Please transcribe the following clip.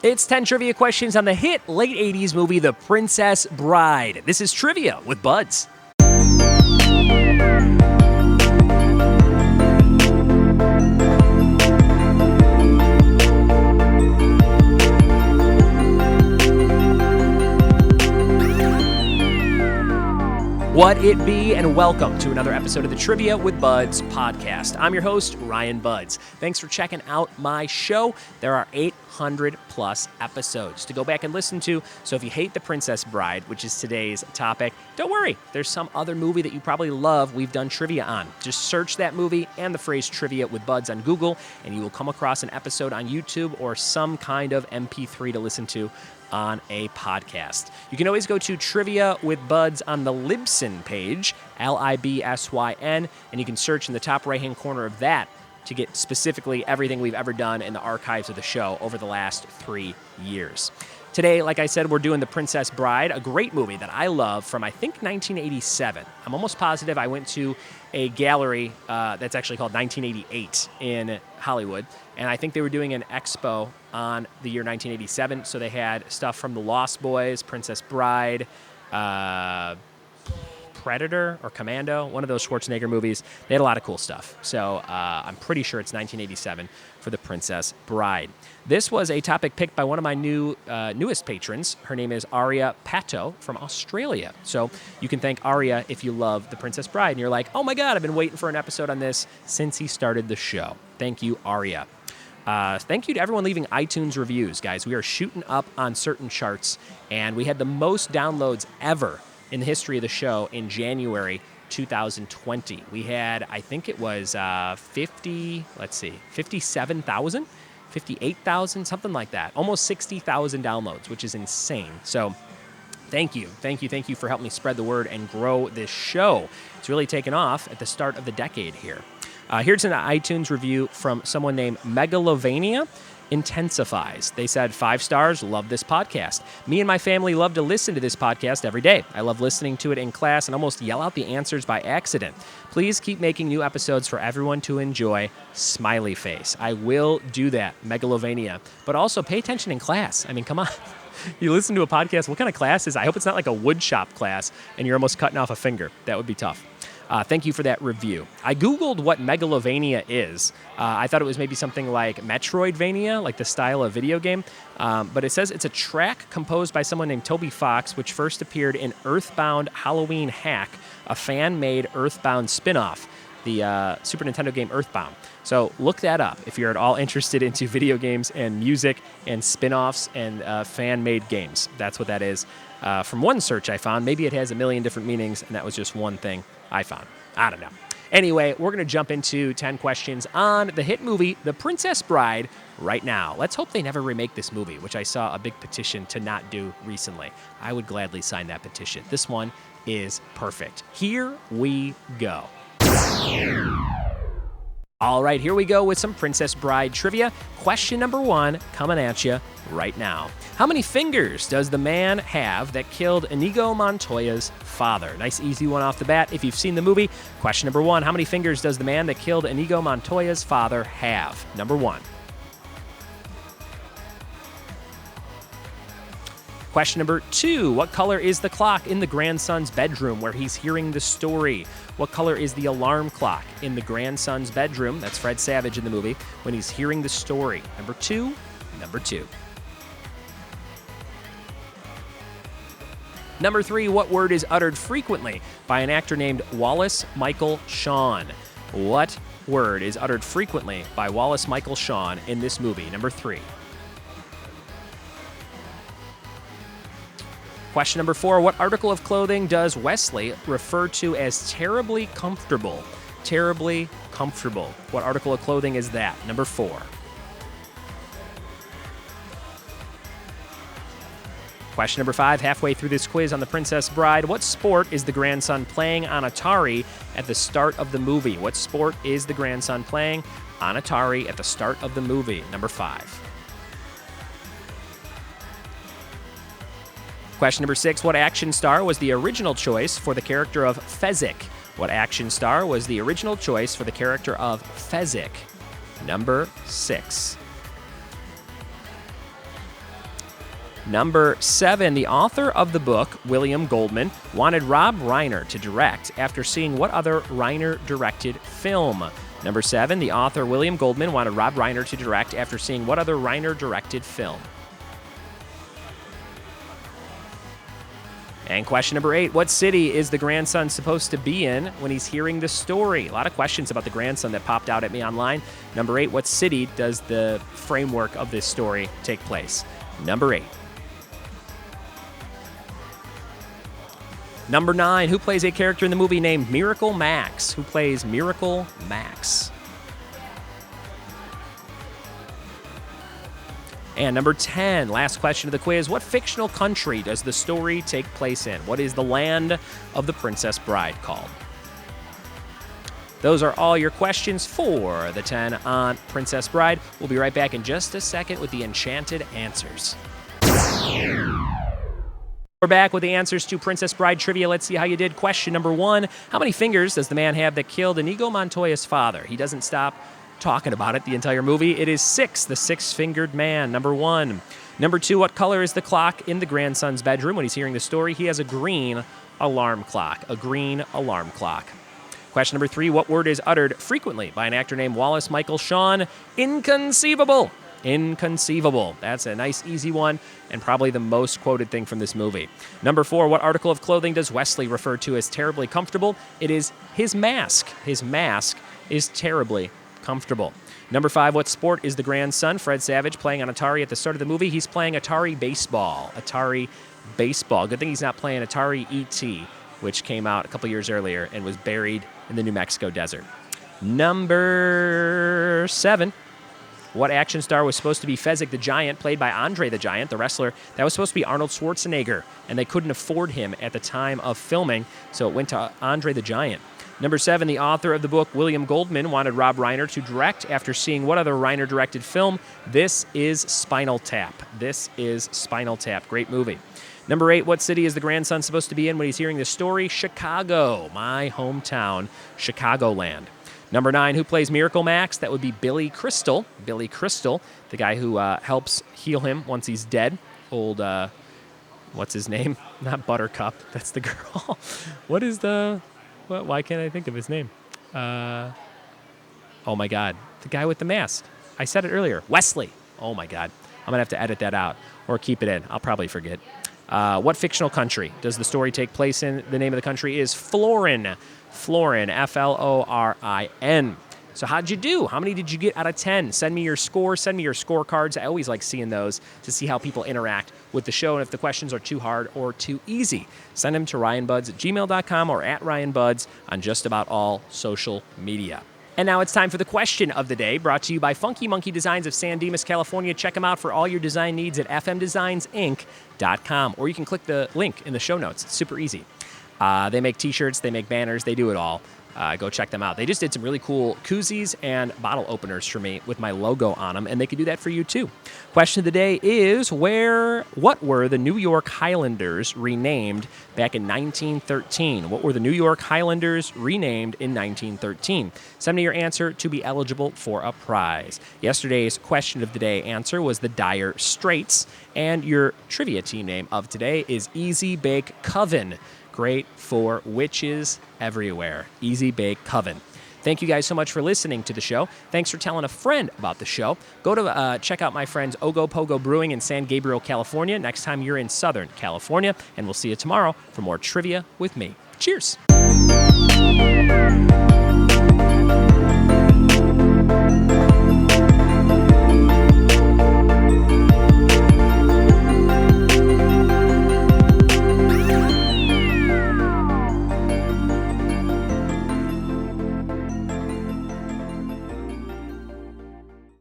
It's 10 trivia questions on the hit late 80s movie The Princess Bride. This is Trivia with Buds. What it be, and welcome to another episode of the Trivia with Buds podcast. I'm your host, Ryan Buds. Thanks for checking out my show. There are 800 plus episodes to go back and listen to, so if you hate The Princess Bride, which is today's topic, don't worry. There's some other movie that you probably love we've done trivia on. Just search that movie and the phrase Trivia with Buds on Google, and you will come across an episode on YouTube or some kind of MP3 to listen to on a podcast. You can always go to Trivia with Buds on the Libsyn page, Libsyn, and you can search in the top right-hand corner of that to get specifically everything we've ever done in the archives of the show over the last 3 years. Today, like I said, we're doing The Princess Bride, a great movie that I love from, I think, 1987. I'm almost positive I went to a gallery that's actually called 1988 in Hollywood, and I think they were doing an expo on the year 1987, so they had stuff from The Lost Boys, Princess Bride, Predator or Commando, one of those Schwarzenegger movies. They had a lot of cool stuff. So I'm pretty sure it's 1987 for The Princess Bride. This was a topic picked by one of my newest patrons. Her name is Aria Patto from Australia. So you can thank Aria if you love The Princess Bride and you're like, oh my God, I've been waiting for an episode on this since he started the show. Thank you, Aria. Thank you to everyone leaving iTunes reviews, guys. We are shooting up on certain charts, and we had the most downloads ever in the history of the show in January 2020. We had, I think it was 57,000, 58,000, something like that. Almost 60,000 downloads, which is insane. So thank you for helping me spread the word and grow this show. It's really taken off at the start of the decade here. Here's an iTunes review from someone named Megalovania Intensifies. They said, 5 stars, love this podcast. Me and my family love to listen to this podcast every day. I love listening to it in class and almost yell out the answers by accident. Please keep making new episodes for everyone to enjoy. Smiley face. I will do that, Megalovania. But also pay attention in class. I mean, come on. You listen to a podcast, what kind of class is it? I hope it's not like a wood shop class and you're almost cutting off a finger. That would be tough. Thank you for that review. I Googled what Megalovania is. I thought it was maybe something like Metroidvania, like the style of video game. But it says it's a track composed by someone named Toby Fox, which first appeared in Earthbound Halloween Hack, a fan-made Earthbound spin-off, the Super Nintendo game Earthbound. So look that up if you're at all interested into video games and music and spin-offs and fan-made games. That's what that is. From one search I found, maybe it has a million different meanings, and that was just one thing I found. I don't know. Anyway, we're going to jump into 10 questions on the hit movie, The Princess Bride, right now. Let's hope they never remake this movie, which I saw a big petition to not do recently. I would gladly sign that petition. This one is perfect. Here we go. All right, here we go with some Princess Bride trivia. Question number 1 coming at you right now. How many fingers does the man have that killed Inigo Montoya's father? Nice, easy one off the bat if you've seen the movie. Question number 1, how many fingers does the man that killed Inigo Montoya's father have? Number 1. Question number 2, what color is the clock in the grandson's bedroom where he's hearing the story? What color is the alarm clock in the grandson's bedroom? That's Fred Savage in the movie when he's hearing the story. Number 2. Number 3, what word is uttered frequently by an actor named Wallace Michael Shawn? What word is uttered frequently by Wallace Michael Shawn in this movie? Number 3. Question number 4, what article of clothing does Wesley refer to as terribly comfortable? Terribly comfortable. What article of clothing is that? Number 4. Question number 5, halfway through this quiz on The Princess Bride, what sport is the grandson playing on Atari at the start of the movie? What sport is the grandson playing on Atari at the start of the movie? Number 5. Question number 6, what action star was the original choice for the character of Fezzik? What action star was the original choice for the character of Fezzik? Number 6. Number 7, the author of the book, William Goldman, wanted Rob Reiner to direct after seeing what other Reiner-directed film? Number 7, the author, William Goldman, wanted Rob Reiner to direct after seeing what other Reiner-directed film? And question number 8, what city is the grandson supposed to be in when he's hearing the story? A lot of questions about the grandson that popped out at me online. Number 8, what city does the framework of this story take place? Number 8. Number 9, who plays a character in the movie named Miracle Max? Who plays Miracle Max? And number 10, last question of the quiz. What fictional country does the story take place in? What is the land of the Princess Bride called? Those are all your questions for the 10 on Princess Bride. We'll be right back in just a second with the enchanted answers. We're back with the answers to Princess Bride trivia. Let's see how you did. Question number 1, how many fingers does the man have that killed Inigo Montoya's father? He doesn't stop talking about it the entire movie. It is 6, the six-fingered man, number 1. Number 2, what color is the clock in the grandson's bedroom when he's hearing the story? He has a green alarm clock, a green alarm clock. Question number 3, what word is uttered frequently by an actor named Wallace Michael Shawn? Inconceivable. Inconceivable. That's a nice, easy one, and probably the most quoted thing from this movie. Number 4, what article of clothing does Wesley refer to as terribly comfortable? It is his mask. His mask is terribly comfortable. Number 5, what sport is the grandson, Fred Savage, playing on Atari at the start of the movie? He's playing Atari Baseball. Atari Baseball. Good thing he's not playing Atari E.T., which came out a couple years earlier and was buried in the New Mexico desert. Number 7, what action star was supposed to be Fezzik the Giant, played by Andre the Giant, the wrestler? That was supposed to be Arnold Schwarzenegger, and they couldn't afford him at the time of filming, so it went to Andre the Giant. Number 7, the author of the book, William Goldman, wanted Rob Reiner to direct after seeing what other Reiner-directed film? This is Spinal Tap. This is Spinal Tap. Great movie. Number 8, what city is the grandson supposed to be in when he's hearing the story? Chicago, my hometown, Chicagoland. Number 9, who plays Miracle Max? That would be Billy Crystal. Billy Crystal, the guy who helps heal him once he's dead. Old, what's his name? Not Buttercup. That's the girl. What is the... Why can't I think of his name? Oh, my God. The guy with the mask. I said it earlier. Wesley. Oh, my God. I'm going to have to edit that out or keep it in. I'll probably forget. What fictional country does the story take place in? The name of the country is Florin. Florin, Florin. So how'd you do? How many did you get out of 10? Send me your score. Send me your scorecards. I always like seeing those to see how people interact with the show and if the questions are too hard or too easy. Send them to ryanbuds@gmail.com or @ryanbuds on just about all social media. And now it's time for the question of the day, brought to you by Funky Monkey Designs of San Dimas, California. Check them out for all your design needs at fmdesignsinc.com, or you can click the link in the show notes. It's super easy. They make t-shirts, they make banners, they do it all. Go check them out. They just did some really cool koozies and bottle openers for me with my logo on them, and they could do that for you too. Question of the day is, what were the New York Highlanders renamed back in 1913? What were the New York Highlanders renamed in 1913? Send me your answer to be eligible for a prize. Yesterday's question of the day answer was the Dire Straits, and your trivia team name of today is Easy Bake Coven. Great for witches everywhere. Easy Bake Coven. Thank you guys so much for listening to the show. Thanks for telling a friend about the show. Go to check out my friends Ogo Pogo Brewing in San Gabriel, California, next time you're in Southern California, and we'll see you tomorrow for more trivia with me. Cheers.